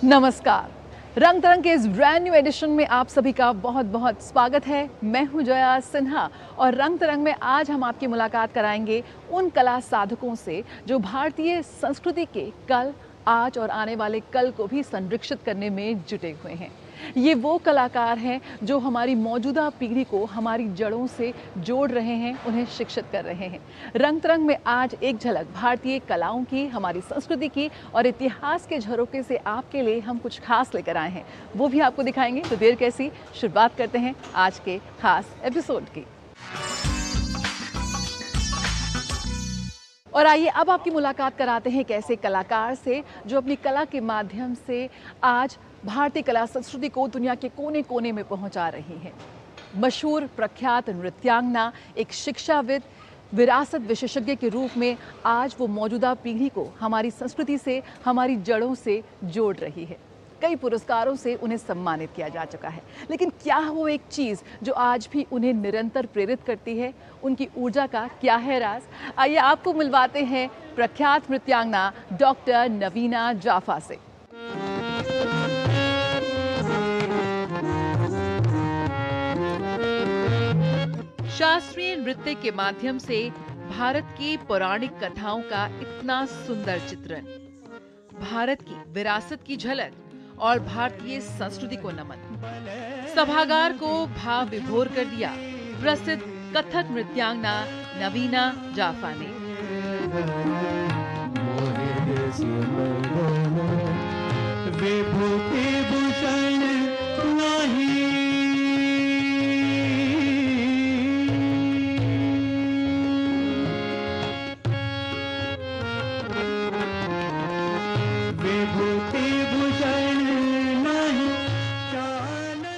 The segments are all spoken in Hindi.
नमस्कार। रंग तरंग के इस ब्रांड न्यू एडिशन में आप सभी का बहुत बहुत स्वागत है। मैं हूं जया सिन्हा और रंग तरंग में आज हम आपकी मुलाकात कराएंगे उन कला साधकों से जो भारतीय संस्कृति के कल, आज और आने वाले कल को भी संरक्षित करने में जुटे हुए हैं। ये वो कलाकार हैं जो हमारी मौजूदा पीढ़ी को हमारी जड़ों से जोड़ रहे हैं, उन्हें शिक्षित कर रहे हैं। रंग तरंग में आज एक झलक भारतीय कलाओं की, हमारी संस्कृति की और इतिहास के झरोके से आपके लिए हम कुछ खास लेकर आए हैं, वो भी आपको दिखाएंगे। तो देर कैसी, शुरुआत करते हैं आज के खास एपिसोड की। और आइए अब आपकी मुलाकात कराते हैं एक ऐसे कलाकार से जो अपनी कला के माध्यम से आज भारतीय कला संस्कृति को दुनिया के कोने कोने में पहुंचा रही हैं। मशहूर प्रख्यात नृत्यांगना, एक शिक्षाविद, विरासत विशेषज्ञ के रूप में आज वो मौजूदा पीढ़ी को हमारी संस्कृति से, हमारी जड़ों से जोड़ रही है। कई पुरस्कारों से उन्हें सम्मानित किया जा चुका है, लेकिन क्या वो एक चीज़ जो आज भी उन्हें निरंतर प्रेरित करती है? उनकी ऊर्जा का क्या है राज? आइए आपको मिलवाते हैं प्रख्यात नृत्यांगना डॉक्टर नवीना जाफा से। शास्त्रीय नृत्य के माध्यम से भारत की पौराणिक कथाओं का इतना सुंदर चित्रण, भारत की विरासत की झलक और भारतीय संस्कृति को नमन। सभागार को भाव विभोर कर दिया प्रसिद्ध कथक नृत्यांगना नवीना जाफा ने।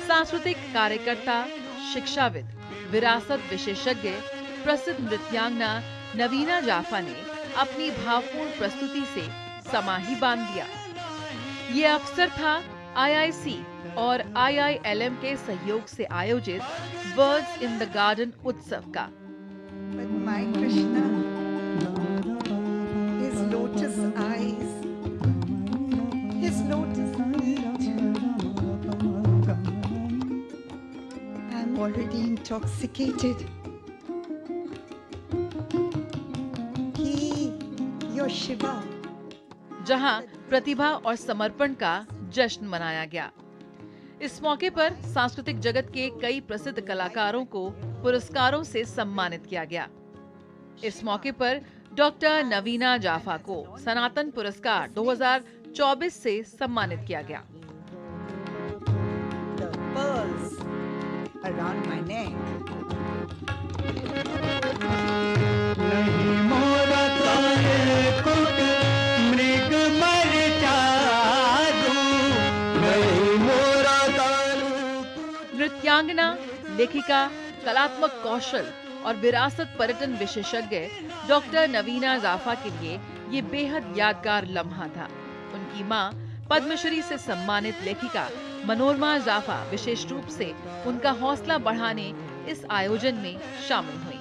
सांस्कृतिक कार्यकर्ता, शिक्षाविद, विरासत विशेषज्ञ, प्रसिद्ध नृत्यांगना नवीना जाफा ने अपनी भावपूर्ण प्रस्तुति से समा ही बांध दिया। ये अवसर था IIC और IILM के सहयोग से आयोजित वर्ड्स इन द गार्डन उत्सव का। Already intoxicated. He, your Shiva. जहां प्रतिभा और समर्पण का जश्न मनाया गया। इस मौके पर सांस्कृतिक जगत के कई प्रसिद्ध कलाकारों को पुरस्कारों से सम्मानित किया गया। इस मौके पर डॉक्टर नवीना जाफा को सनातन पुरस्कार 2024 से सम्मानित किया गया। Around my neck. नृत्यांगना, लेखिका, कलात्मक कौशल और विरासत पर्यटन विशेषज्ञ डॉक्टर नवीना जाफा के लिए ये बेहद यादगार लम्हा था। उनकी मां पद्मश्री से सम्मानित लेखिका मनोरमा जाफा विशेष रूप से उनका हौसला बढ़ाने इस आयोजन में शामिल हुई।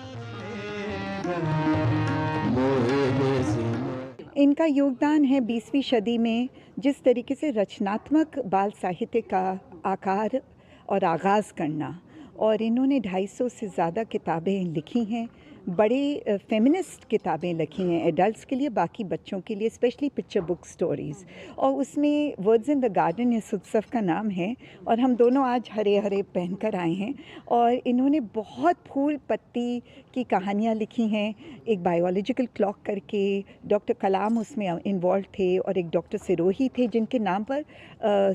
इनका योगदान है 20वीं सदी में जिस तरीके से रचनात्मक बाल साहित्य का आकार और आगाज़ करना, और इन्होंने 250 से ज़्यादा किताबें लिखी हैं। बड़े फेमिनिस्ट किताबें लिखी हैं एडल्ट्स के लिए, बाकी बच्चों के लिए, स्पेशली पिक्चर बुक स्टोरीज़। और उसमें वर्ड्स इन द गार्डन इस उत्सव का नाम है। और हम दोनों आज हरे हरे पहन कर आए हैं। और इन्होंने बहुत फूल पत्ती की कहानियाँ लिखी हैं। एक बायोलॉजिकल क्लॉक करके डॉक्टर कलाम उसमें इन्वॉल्व थे, और एक डॉक्टर सिरोही थे जिनके नाम पर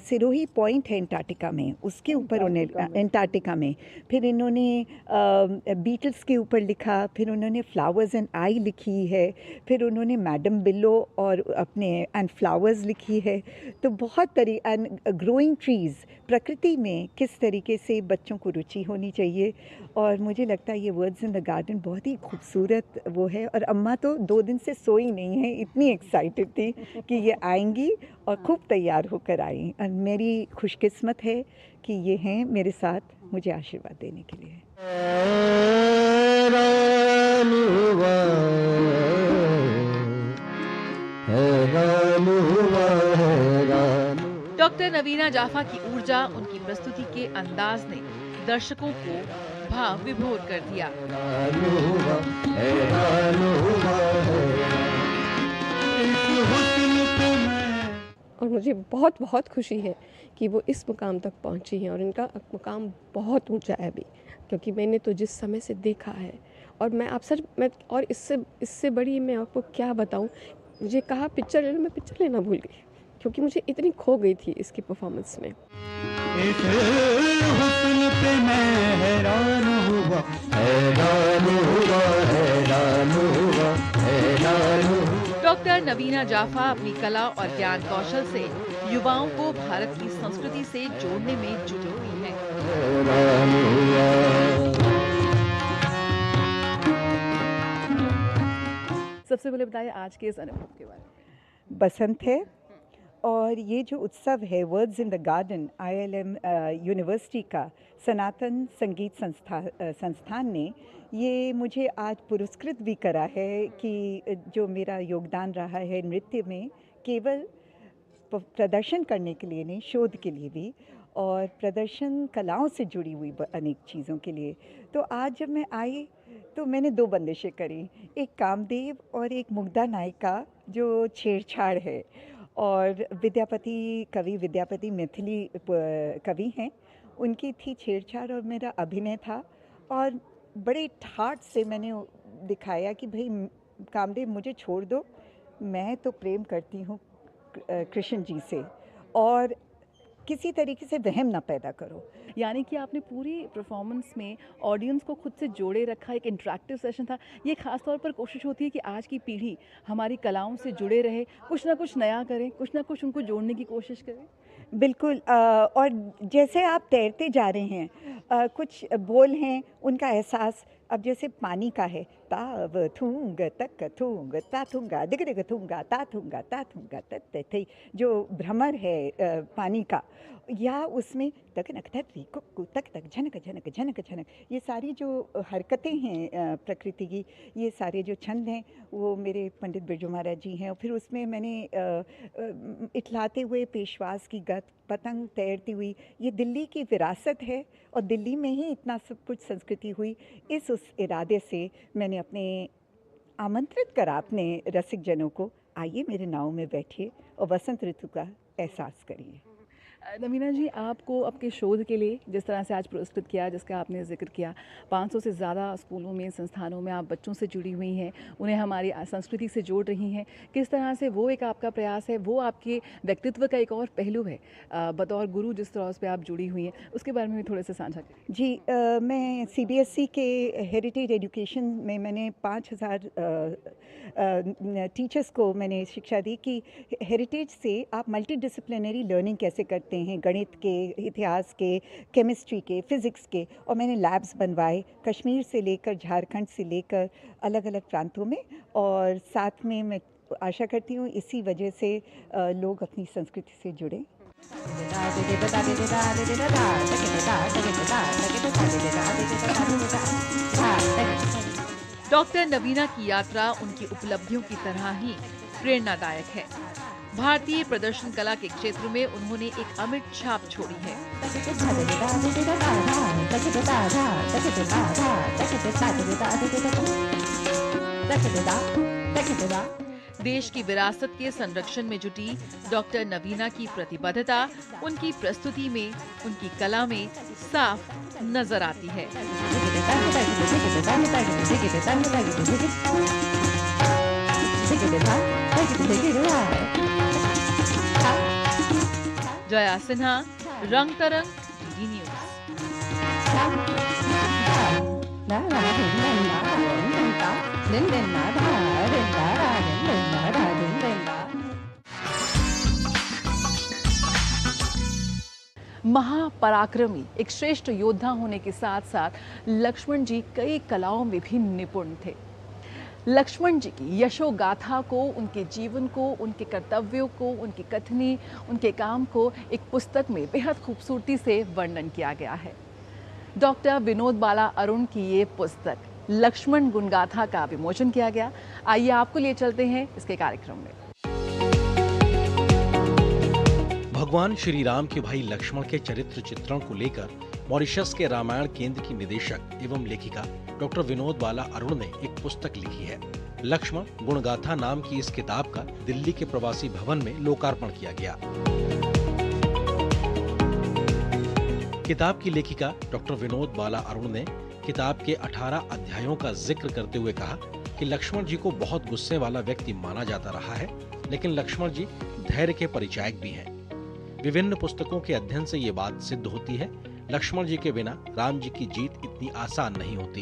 सिरोही पॉइंट है अंटार्कटिका में, उसके ऊपर उन्हें अंटार्कटिका में। फिर इन्होंने बीटल्स के ऊपर लिखा, फिर उन्होंने फ्लावर्स एंड आई लिखी है, फिर उन्होंने मैडम बिल्लो और अपने एंड फ्लावर्स लिखी है। तो बहुत एंड ग्रोइंग ट्रीज़, प्रकृति में किस तरीके से बच्चों को रुचि होनी चाहिए। और मुझे लगता है ये वर्ड्स इन द गार्डन बहुत ही खूबसूरत वो है। और अम्मा तो 2 दिन से सोई नहीं है, इतनी एक्साइटेड थी कि ये आएंगी और खूब तैयार होकर आई। और मेरी खुशकिस्मत है कि ये हैं मेरे साथ मुझे आशीर्वाद देने के लिए। डॉक्टर नवीना जाफा की ऊर्जा, उनकी प्रस्तुति के अंदाज ने दर्शकों को भाव विभोर कर दिया। और मुझे बहुत बहुत खुशी है कि वो इस मुकाम तक पहुंची हैं और इनका मुकाम बहुत ऊंचा है अभी, क्योंकि मैंने तो जिस समय से देखा है और मैं और इससे बड़ी मैं आपको क्या बताऊं। मुझे कहा पिक्चर लेना, मैं पिक्चर लेना भूल गई क्योंकि मुझे इतनी खो गई थी इसकी परफॉर्मेंस में। इस हुस्न पे मैं हैरान हुआ, हैरान हुआ, हैरान हुआ, हैरान हुआ। डॉक्टर नवीना जाफा अपनी कला और ज्ञान कौशल से युवाओं को भारत की संस्कृति से जोड़ने में जुटी हुई हैं। सबसे पहले बताइए आज के इस अनुभव के बारे में। बसंत है और ये जो उत्सव है words in the garden IIM university का सनातन संगीत संस्थान ने ये मुझे आज पुरस्कृत भी करा है कि जो मेरा योगदान रहा है नृत्य में, केवल प्रदर्शन करने के लिए नहीं, शोध के लिए भी और प्रदर्शन कलाओं से जुड़ी हुई अनेक चीज़ों के लिए। तो आज जब मैं आई तो मैंने 2 बंदिशें करी, एक कामदेव और एक मुग्धा नायिका जो छेड़छाड़ है। और कवि विद्यापति मैथिली कवि हैं, उनकी थी छेड़छाड़ और मेरा अभिनय था और बड़े ठाठ से मैंने दिखाया कि भाई कामदेव मुझे छोड़ दो, मैं तो प्रेम करती हूँ कृष्ण जी से और किसी तरीके से वहम ना पैदा करो। यानी कि आपने पूरी परफॉर्मेंस में ऑडियंस को खुद से जोड़े रखा, एक इंटरेक्टिव सेशन था। ये खास तौर पर कोशिश होती है कि आज की पीढ़ी हमारी कलाओं से जुड़े रहे, कुछ ना कुछ नया करें, कुछ ना कुछ उनको जोड़ने की कोशिश करें। बिल्कुल और जैसे आप तैरते जा रहे हैं, कुछ बोल हैं उनका एहसास अब जैसे पानी का है, ताव थूंग तक थूंग ता थूंगा दिग दिग थूंगा ता थूंगा तत्ते, जो भ्रमर है पानी का, या उसमें तक नक कुक्कू तक तक झनक झनक झनक झनक, ये सारी जो हरकतें हैं प्रकृति की, ये सारे जो छंद हैं वो मेरे पंडित बिरजू महाराज जी हैं। और फिर उसमें मैंने इठलाते हुए पेशवास की गत, पतंग तैरती हुई, ये दिल्ली की विरासत है और दिल्ली में ही इतना सब कुछ संस्कृति हुई। उस इरादे से मैंने अपने आमंत्रित करा अपने रसिक जनों को, आइए मेरे नाव में बैठिए और वसंत ऋतु का एहसास करिए। नवीना जी, आपको आपके शोध के लिए जिस तरह से आज पुरस्कृत किया, जिसका आपने जिक्र किया, 500 से ज़्यादा स्कूलों में, संस्थानों में आप बच्चों से जुड़ी हुई हैं, उन्हें हमारी संस्कृति से जोड़ रही हैं, किस तरह से वो एक आपका प्रयास है, वो आपके व्यक्तित्व का एक और पहलू है बतौर गुरु, जिस तरह से आप जुड़ी हुई हैं, उसके बारे में भी थोड़े से साझा करें। जी, मैं CBSE के हेरिटेज एजुकेशन में मैंने 5000 टीचर्स को मैंने शिक्षा दी कि हेरिटेज से आप मल्टी डिसिप्लिनरी लर्निंग कैसे करते हैं, गणित के, इतिहास के, केमिस्ट्री के, फिज़िक्स के, और मैंने लैब्स बनवाए कश्मीर से लेकर झारखंड से लेकर अलग अलग प्रांतों में। और साथ में मैं आशा करती हूँ इसी वजह से लोग अपनी संस्कृति से जुड़ें। डॉक्टर नवीना की यात्रा उनकी उपलब्धियों की तरह ही प्रेरणादायक है। भारतीय प्रदर्शन कला के क्षेत्र में उन्होंने एक अमिट छाप छोड़ी है। देश की विरासत के संरक्षण में जुटी डॉक्टर नवीना की प्रतिबद्धता उनकी प्रस्तुति में, उनकी कला में साफ नजर आती है। जया सिन्हा, रंग तरंग, DD न्यूज। महापराक्रमी, एक श्रेष्ठ योद्धा होने के साथ साथ लक्ष्मण जी कई कलाओं में भी निपुण थे। लक्ष्मण जी की यशोगाथा को, उनके जीवन को, उनके कर्तव्यों को, उनकी कथनी, उनके काम को एक पुस्तक में बेहद खूबसूरती से वर्णन किया गया है। डॉक्टर विनोद बाला अरुण की ये पुस्तक लक्ष्मण गुणगाथा का विमोचन किया गया। आइए आपको लिए चलते हैं इसके कार्यक्रम में। भगवान श्री राम के भाई लक्ष्मण के चरित्र चित्रण को लेकर मॉरिशस के रामायण केंद्र की निदेशक एवं लेखिका डॉक्टर विनोद बाला अरुण ने एक पुस्तक लिखी है। लक्ष्मण गुणगाथा नाम की इस किताब का दिल्ली के प्रवासी भवन में लोकार्पण किया गया। किताब की लेखिका डॉक्टर विनोद बाला अरुण ने किताब के 18 अध्यायों का जिक्र करते हुए कहा कि लक्ष्मण जी को बहुत गुस्से वाला व्यक्ति माना जाता रहा है, लेकिन लक्ष्मण जी धैर्य के परिचायक भी हैं। विभिन्न पुस्तकों के अध्ययन से ये बात सिद्ध होती है, लक्ष्मण जी के बिना राम जी की जीत इतनी आसान नहीं होती।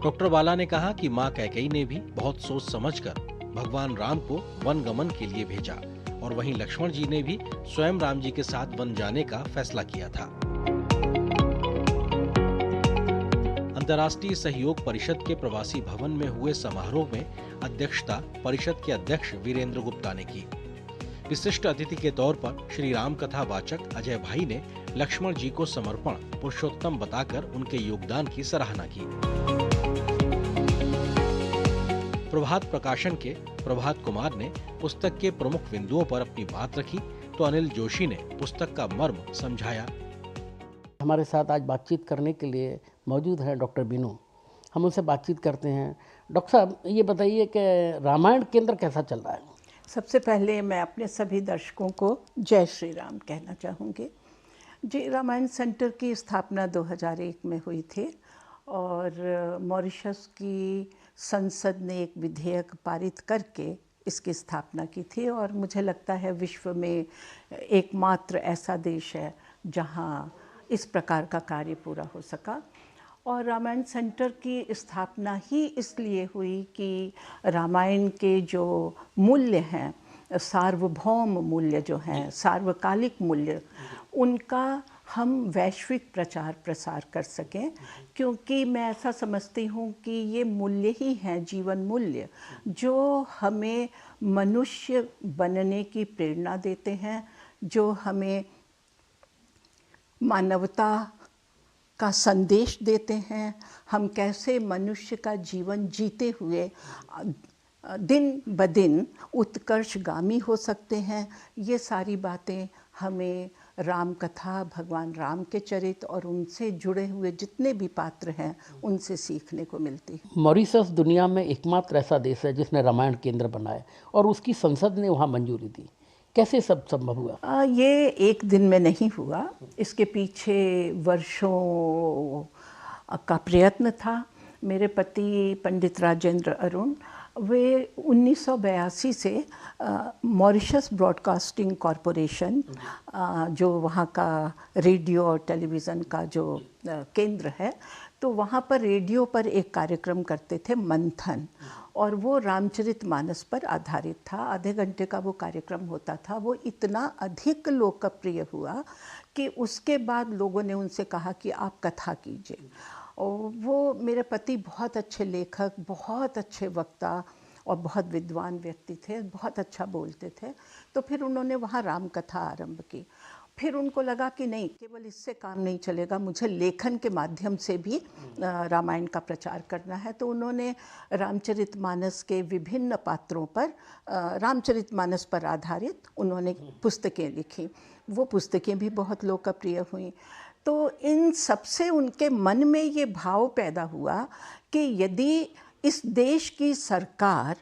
डॉक्टर बाला ने कहा कि मां कैकेयी ने भी बहुत सोच समझकर भगवान राम को वन गमन के लिए भेजा और वहीं लक्ष्मण जी ने भी स्वयं राम जी के साथ वन जाने का फैसला किया था। अंतर्राष्ट्रीय सहयोग परिषद के प्रवासी भवन में हुए समारोह में अध्यक्षता परिषद के अध्यक्ष वीरेंद्र गुप्ता ने की। विशिष्ट अतिथि के तौर पर श्री राम कथा वाचक अजय भाई ने लक्ष्मण जी को समर्पण पुरुषोत्तम बताकर उनके योगदान की सराहना की। प्रभात प्रकाशन के प्रभात कुमार ने पुस्तक के प्रमुख बिंदुओं पर अपनी बात रखी, तो अनिल जोशी ने पुस्तक का मर्म समझाया। हमारे साथ आज बातचीत करने के लिए मौजूद है डॉक्टर बीनू। हम उनसे बातचीत करते हैं। डॉक्टर साहब, ये बताइए कि रामायण केंद्र कैसा चल रहा है? सबसे पहले मैं अपने सभी दर्शकों को जय श्री राम कहना चाहूँगी। जी, रामायण सेंटर की स्थापना 2001 में हुई थी और मॉरिशस की संसद ने एक विधेयक पारित करके इसकी स्थापना की थी और मुझे लगता है विश्व में एकमात्र ऐसा देश है जहाँ इस प्रकार का कार्य पूरा हो सका। और रामायण सेंटर की स्थापना ही इसलिए हुई कि रामायण के जो मूल्य हैं, सार्वभौम मूल्य जो हैं, सार्वकालिक मूल्य, उनका हम वैश्विक प्रचार प्रसार कर सकें, क्योंकि मैं ऐसा समझती हूँ कि ये मूल्य ही हैं, जीवन मूल्य, जो हमें मनुष्य बनने की प्रेरणा देते हैं, जो हमें मानवता का संदेश देते हैं, हम कैसे मनुष्य का जीवन जीते हुए दिन ब दिन उत्कर्षगामी हो सकते हैं। ये सारी बातें हमें राम कथा, भगवान राम के चरित्र और उनसे जुड़े हुए जितने भी पात्र हैं उनसे सीखने को मिलती है। मॉरिशस दुनिया में एकमात्र ऐसा देश है जिसने रामायण केंद्र बनाया और उसकी संसद ने वहाँ मंजूरी दी। कैसे सब संभव हुआ? ये एक दिन में नहीं हुआ, इसके पीछे वर्षों का प्रयत्न था। मेरे पति पंडित राजेंद्र अरुण, वे 1982 से मॉरिशस ब्रॉडकास्टिंग कॉरपोरेशन, जो वहाँ का रेडियो और टेलीविज़न का जो केंद्र है, तो वहाँ पर रेडियो पर एक कार्यक्रम करते थे, मंथन, और वो रामचरितमानस पर आधारित था। आधे घंटे का वो कार्यक्रम होता था। वो इतना अधिक लोकप्रिय हुआ कि उसके बाद लोगों ने उनसे कहा कि आप कथा कीजिए। और वो मेरे पति बहुत अच्छे लेखक, बहुत अच्छे वक्ता और बहुत विद्वान व्यक्ति थे, बहुत अच्छा बोलते थे। तो फिर उन्होंने वहाँ राम कथा आरंभ की। फिर उनको लगा कि नहीं, केवल इससे काम नहीं चलेगा, मुझे लेखन के माध्यम से भी रामायण का प्रचार करना है। तो उन्होंने रामचरितमानस के विभिन्न पात्रों पर, रामचरितमानस पर आधारित उन्होंने पुस्तकें लिखी। वो पुस्तकें भी बहुत लोकप्रिय हुईं। तो इन सबसे उनके मन में ये भाव पैदा हुआ कि यदि इस देश की सरकार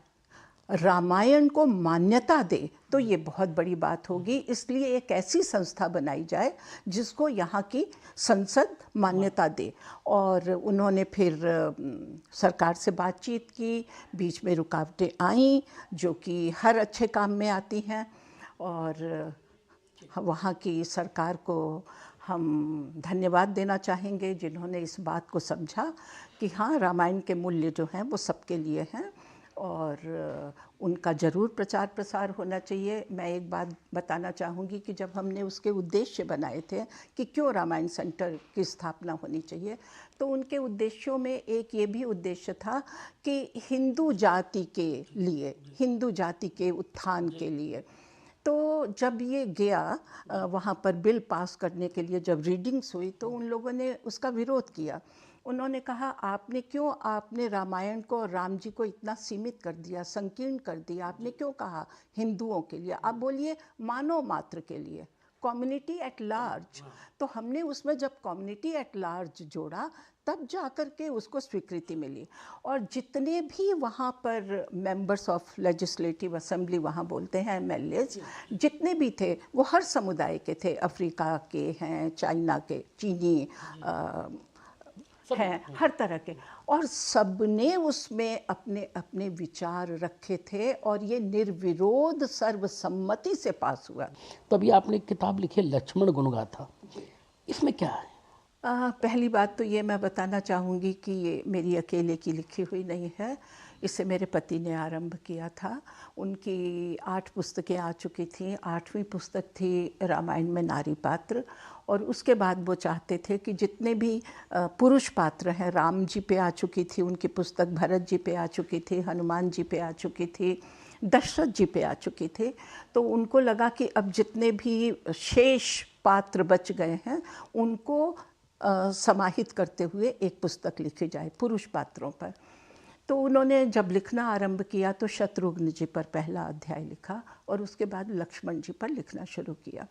रामायण को मान्यता दे तो ये बहुत बड़ी बात होगी। इसलिए एक ऐसी संस्था बनाई जाए जिसको यहाँ की संसद मान्यता दे। और उन्होंने फिर सरकार से बातचीत की, बीच में रुकावटें आईं जो कि हर अच्छे काम में आती हैं, और वहाँ की सरकार को हम धन्यवाद देना चाहेंगे जिन्होंने इस बात को समझा कि हाँ, रामायण के मूल्य जो हैं वो सबके लिए हैं और उनका ज़रूर प्रचार प्रसार होना चाहिए। मैं एक बात बताना चाहूँगी कि जब हमने उसके उद्देश्य बनाए थे कि क्यों रामायण सेंटर की स्थापना होनी चाहिए, तो उनके उद्देश्यों में एक ये भी उद्देश्य था कि हिंदू जाति के लिए, हिंदू जाति के उत्थान के लिए। तो जब ये गया वहाँ पर बिल पास करने के लिए, जब रीडिंग्स हुई तो उन लोगों ने उसका विरोध किया उन्होंने कहा आपने रामायण को और राम जी को इतना सीमित कर दिया, संकीर्ण कर दिया, आपने क्यों कहा हिंदुओं के लिए, आप बोलिए मानव मात्र के लिए, कम्युनिटी एट लार्ज। तो हमने उसमें जब कम्युनिटी एट लार्ज जोड़ा तब जा कर के उसको स्वीकृति मिली। और जितने भी वहाँ पर मेंबर्स ऑफ लेजिस्लेटिव असेंबली, वहाँ बोलते हैं एमएलएज, जितने भी थे वो हर समुदाय के थे, अफ्रीका के हैं, चाइना के, चीनी हैं, हर तरह के, और सबने उसमें अपने अपने विचार रखे थे और ये निर्विरोध सर्वसम्मति से पास हुआ। तो अभी आपने किताब लिखी है लक्ष्मण गुणगाथा, इसमें क्या है? पहली बात तो ये मैं बताना चाहूँगी कि ये मेरी अकेले की लिखी हुई नहीं है, इसे मेरे पति ने आरंभ किया था। उनकी 8 पुस्तकें आ चुकी थीं। 8वीं पुस्तक थी रामायण में नारी पात्र, और उसके बाद वो चाहते थे कि जितने भी पुरुष पात्र हैं, राम जी पे आ चुकी थी उनकी पुस्तक, भरत जी पे आ चुकी थी, हनुमान जी पे आ चुकी थी, दशरथ जी पे आ चुकी थी। तो उनको लगा कि अब जितने भी शेष पात्र बच गए हैं उनको समाहित करते हुए एक पुस्तक लिखी जाए पुरुष पात्रों पर। तो उन्होंने जब लिखना आरंभ किया तो शत्रुघ्न जी पर पहला अध्याय लिखा और उसके बाद लक्ष्मण जी पर लिखना शुरू किया,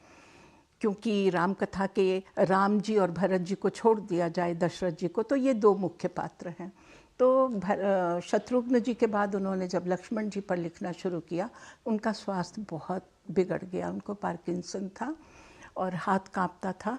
क्योंकि राम कथा के राम जी और भरत जी को छोड़ दिया जाए, दशरथ जी को, तो ये 2 मुख्य पात्र हैं। तो शत्रुघ्न जी के बाद उन्होंने जब लक्ष्मण जी पर लिखना शुरू किया, उनका स्वास्थ्य बहुत बिगड़ गया, उनको पार्किंसन था और हाथ कांपता था,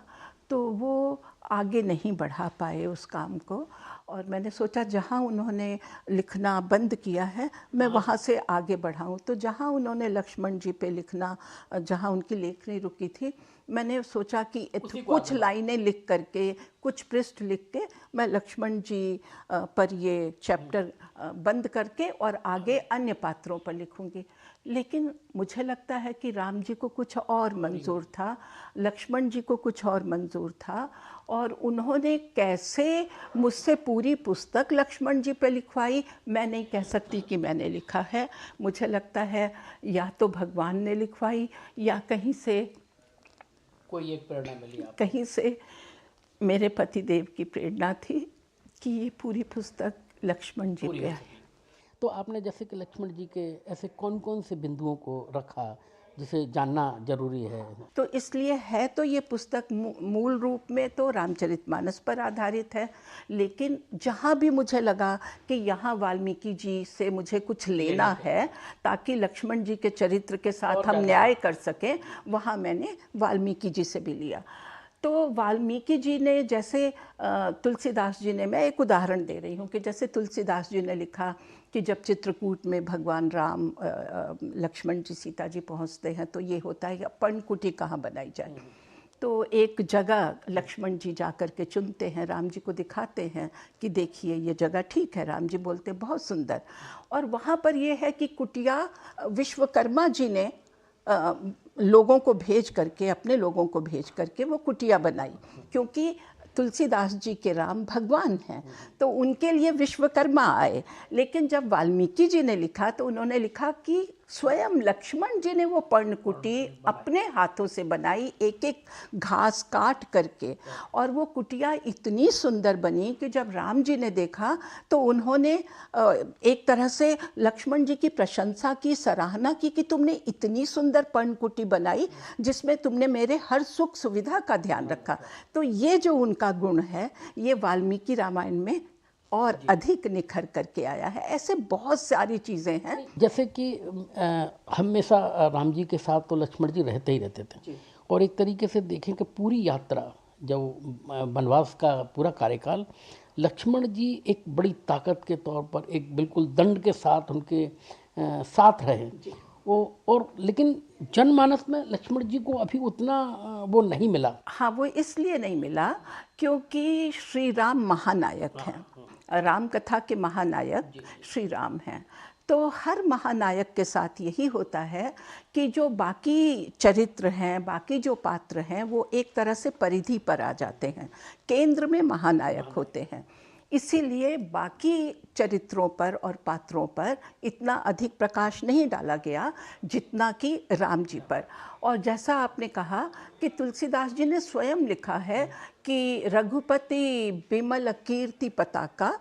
तो वो आगे नहीं बढ़ा पाए उस काम को। और मैंने सोचा जहाँ उन्होंने लिखना बंद किया है मैं वहाँ से आगे बढ़ाऊँ। तो जहाँ उन्होंने लक्ष्मण जी पे लिखना, जहाँ उनकी लेखनी रुकी थी, मैंने सोचा कि कुछ लाइनें लिख करके, कुछ पृष्ठ लिख के मैं लक्ष्मण जी पर ये चैप्टर बंद करके और आगे अन्य पात्रों पर लिखूंगी। लेकिन मुझे लगता है कि राम जी को कुछ और मंजूर था, लक्ष्मण जी को कुछ और मंजूर था, और उन्होंने कैसे मुझसे पूरी पुस्तक लक्ष्मण जी पे लिखवाई, मैं नहीं कह सकती कि मैंने लिखा है। मुझे लगता है या तो भगवान ने लिखवाई या कहीं से कोई एक प्रेरणा मिली आपको? कहीं से मेरे पतिदेव की प्रेरणा थी कि ये पूरी पुस्तक लक्ष्मण जी पे है। तो आपने जैसे कि लक्ष्मण जी के ऐसे कौन कौन से बिंदुओं को रखा जिसे जानना जरूरी है? तो इसलिए है तो ये पुस्तक मूल रूप में तो रामचरितमानस पर आधारित है, लेकिन जहाँ भी मुझे लगा कि यहाँ वाल्मीकि जी से मुझे कुछ लेना है ताकि लक्ष्मण जी के चरित्र के साथ हम न्याय कर सकें, वहाँ मैंने वाल्मीकि जी से भी लिया। तो वाल्मीकि जी ने, जैसे तुलसीदास जी ने, मैं एक उदाहरण दे रही हूँ कि जैसे तुलसीदास जी ने लिखा कि जब चित्रकूट में भगवान राम लक्ष्मण जी सीता जी पहुँचते हैं तो ये होता है कि पर्णकुटी कहाँ बनाई जाए। तो एक जगह लक्ष्मण जी जा कर के चुनते हैं, राम जी को दिखाते हैं कि देखिए ये जगह ठीक है। राम जी बोलते बहुत सुंदर। और वहाँ पर ये है कि कुटिया विश्वकर्मा जी ने लोगों को भेज करके, अपने लोगों को भेज करके वो कुटिया बनाई, क्योंकि तुलसीदास जी के राम भगवान हैं तो उनके लिए विश्वकर्मा आए। लेकिन जब वाल्मीकि जी ने लिखा तो उन्होंने लिखा कि स्वयं लक्ष्मण जी ने वो पर्णकुटी अपने हाथों से बनाई, एक एक घास काट करके, और वो कुटिया इतनी सुंदर बनी कि जब राम जी ने देखा तो उन्होंने एक तरह से लक्ष्मण जी की प्रशंसा की, सराहना की कि तुमने इतनी सुंदर पर्णकुटी बनाई जिसमें तुमने मेरे हर सुख सुविधा का ध्यान रखा। तो ये जो उनका गुण है ये वाल्मीकि रामायण में और अधिक निखर करके आया है। ऐसे बहुत सारी चीज़ें हैं। जैसे कि हमेशा राम जी के साथ तो लक्ष्मण जी रहते ही रहते थे, और एक तरीके से देखें कि पूरी यात्रा, जब वनवास का पूरा कार्यकाल, लक्ष्मण जी एक बड़ी ताकत के तौर पर एक बिल्कुल दंड के साथ उनके साथ रहे वो, और लेकिन जनमानस में लक्ष्मण जी को अभी उतना वो नहीं मिला। हाँ, वो इसलिए नहीं मिला क्योंकि श्री राम महानायक हैं, राम कथा के महानायक श्री राम हैं। तो हर महानायक के साथ यही होता है कि जो बाकी चरित्र हैं, बाकी जो पात्र हैं, वो एक तरह से परिधि पर आ जाते हैं, केंद्र में महानायक होते हैं। इसीलिए बाकी चरित्रों पर और पात्रों पर इतना अधिक प्रकाश नहीं डाला गया जितना कि राम जी पर। और जैसा आपने कहा कि तुलसीदास जी ने स्वयं लिखा है कि रघुपति बिमल कीर्ति पताका,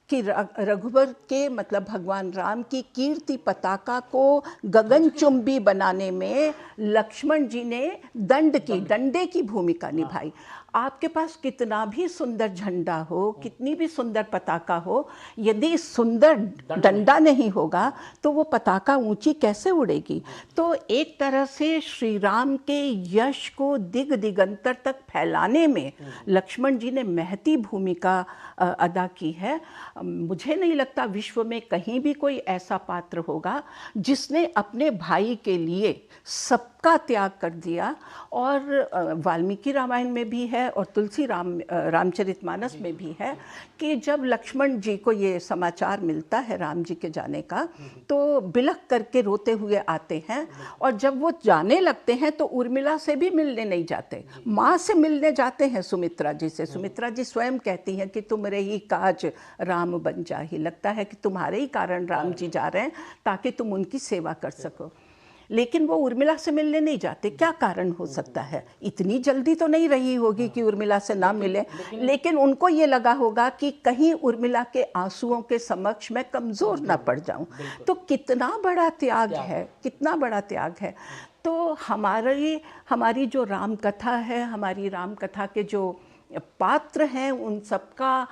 कि रघुवर के मतलब भगवान राम की कीर्ति पताका को गगनचुंबी बनाने में लक्ष्मण जी ने डंडे की भूमिका निभाई। आपके पास कितना भी सुंदर झंडा हो, कितनी भी सुंदर पताका हो, यदि सुंदर डंडा नहीं होगा तो वो पताका ऊंची कैसे उड़ेगी। तो एक तरह से श्री राम के यश को दिगंतर तक फैलाने में लक्ष्मण जी ने महती भूमिका अदा की है। मुझे नहीं लगता विश्व में कहीं भी कोई ऐसा पात्र होगा जिसने अपने भाई के लिए सबका त्याग कर दिया। और वाल्मीकि रामायण में भी है और तुलसी रामचरितमानस में भी है कि जब लक्ष्मण जी को ये समाचार मिलता है राम जी के जाने का, तो बिलख करके रोते हुए आते हैं। और जब वो जाने लगते हैं तो उर्मिला से भी मिलने नहीं जाते, माँ से मिलने जाते हैं सुमित्रा जी से। सुमित्रा जी स्वयं कहती हैं कि तुमरे ही काज राम बन जाहि, लगता है कि तुम्हारे ही कारण राम जी जा रहे हैं ताकि तुम उनकी सेवा कर सको। लेकिन वो उर्मिला से मिलने नहीं जाते। क्या कारण हो सकता है? इतनी जल्दी तो नहीं रही होगी कि उर्मिला से ना मिले, लेकिन उनको ये लगा होगा कि कहीं उर्मिला के आंसुओं के समक्ष मैं कमज़ोर ना पड़ जाऊं। तो कितना बड़ा त्याग है, कितना बड़ा त्याग है। तो हमारी जो राम कथा है, हमारी राम कथा के जो पात्र हैं, उन सबका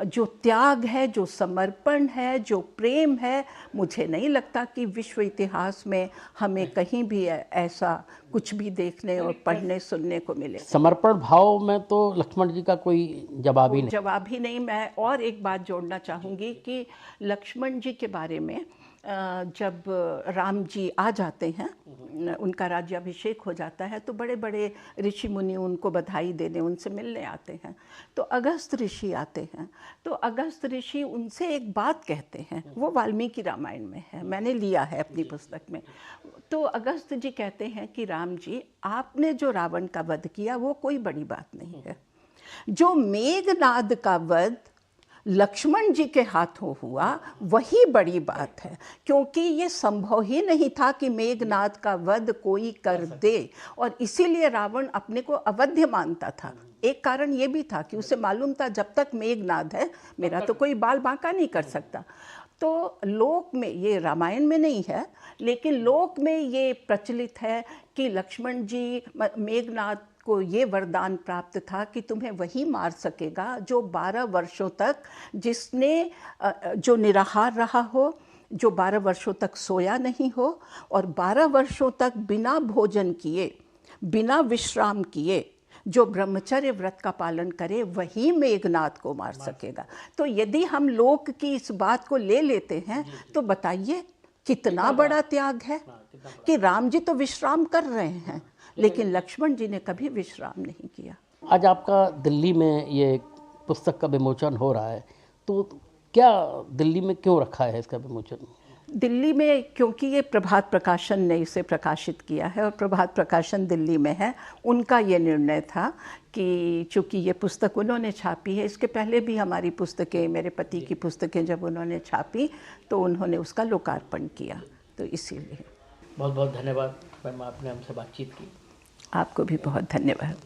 जो त्याग है, जो समर्पण है, जो प्रेम है, मुझे नहीं लगता कि विश्व इतिहास में हमें कहीं भी ऐसा कुछ भी देखने और पढ़ने सुनने को मिले। समर्पण भाव में तो लक्ष्मण जी का कोई जवाब ही नहीं। मैं और एक बात जोड़ना चाहूँगी कि लक्ष्मण जी के बारे में जब राम जी आ जाते हैं, उनका राज्याभिषेक हो जाता है, तो बड़े बड़े ऋषि मुनि उनको बधाई देने, उनसे मिलने आते हैं। तो अगस्त ऋषि आते हैं, तो अगस्त ऋषि उनसे एक बात कहते हैं, वो वाल्मीकि रामायण में है, मैंने लिया है अपनी पुस्तक में। तो अगस्त जी कहते हैं कि राम जी, आपने जो रावण का वध किया वो कोई बड़ी बात नहीं है। जो मेघनाद का वध लक्ष्मण जी के हाथों हुआ वही बड़ी बात है, क्योंकि ये संभव ही नहीं था कि मेघनाद का वध कोई कर दे, और इसीलिए रावण अपने को अवध्य मानता था। एक कारण ये भी था कि उसे मालूम था जब तक मेघनाद है मेरा तो कोई बाल बांका नहीं कर सकता। तो लोक में, ये रामायण में नहीं है लेकिन लोक में ये प्रचलित है कि लक्ष्मण जी, मेघनाद को ये वरदान प्राप्त था कि तुम्हें वही मार सकेगा जो 12 वर्षों तक, जिसने जो निराहार रहा हो, जो 12 वर्षों तक सोया नहीं हो और 12 वर्षों तक बिना भोजन किए, बिना विश्राम किए जो ब्रह्मचर्य व्रत का पालन करे, वही मेघनाद को मार सकेगा। तो यदि हम लोक की इस बात को ले लेते हैं तो बताइए कितना बड़ा त्याग है कि राम जी तो विश्राम कर रहे हैं लेकिन लक्ष्मण जी ने कभी विश्राम नहीं किया। आज आपका दिल्ली में ये पुस्तक का विमोचन हो रहा है, तो क्या दिल्ली में क्यों रखा है इसका विमोचन? दिल्ली में क्योंकि ये प्रभात प्रकाशन ने इसे प्रकाशित किया है और प्रभात प्रकाशन दिल्ली में है। उनका ये निर्णय था कि चूँकि ये पुस्तक उन्होंने छापी है, इसके पहले भी हमारी पुस्तकें, मेरे पति की पुस्तकें जब उन्होंने छापी तो उन्होंने उसका लोकार्पण किया, तो इसीलिए। बहुत बहुत धन्यवाद मैम, आपने हमसे बातचीत की। आपको भी बहुत धन्यवाद।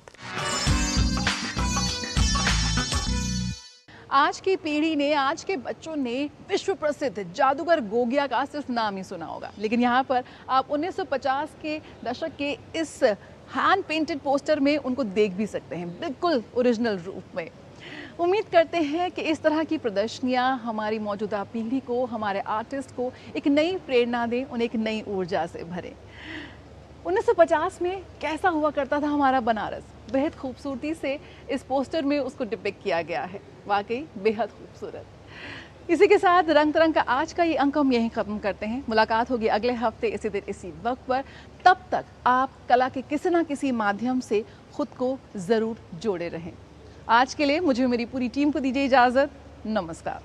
आज की पीढ़ी ने, आज के बच्चों ने विश्व प्रसिद्ध जादूगर गोगिया का सिर्फ नाम ही सुना होगा, लेकिन यहाँ पर आप 1950 के दशक के इस हैंड पेंटेड पोस्टर में उनको देख भी सकते हैं, बिल्कुल ओरिजिनल रूप में। उम्मीद करते हैं कि इस तरह की प्रदर्शनियाँ हमारी मौजूदा पीढ़ी को, हमारे आर्टिस्ट को एक नई प्रेरणा दें, उन्हें एक नई ऊर्जा से भरें। 1950 में कैसा हुआ करता था हमारा बनारस, बेहद खूबसूरती से इस पोस्टर में उसको डिपिक्ट किया गया है, वाकई बेहद खूबसूरत। इसी के साथ रंग तरंग का आज का ये अंक हम यहीं ख़त्म करते हैं। मुलाकात होगी अगले हफ्ते इसी दिन इसी वक्त पर। तब तक आप कला के किसी ना किसी माध्यम से खुद को ज़रूर जोड़े रहें। आज के लिए मुझे, मेरी पूरी टीम को दीजिए इजाज़त। नमस्कार।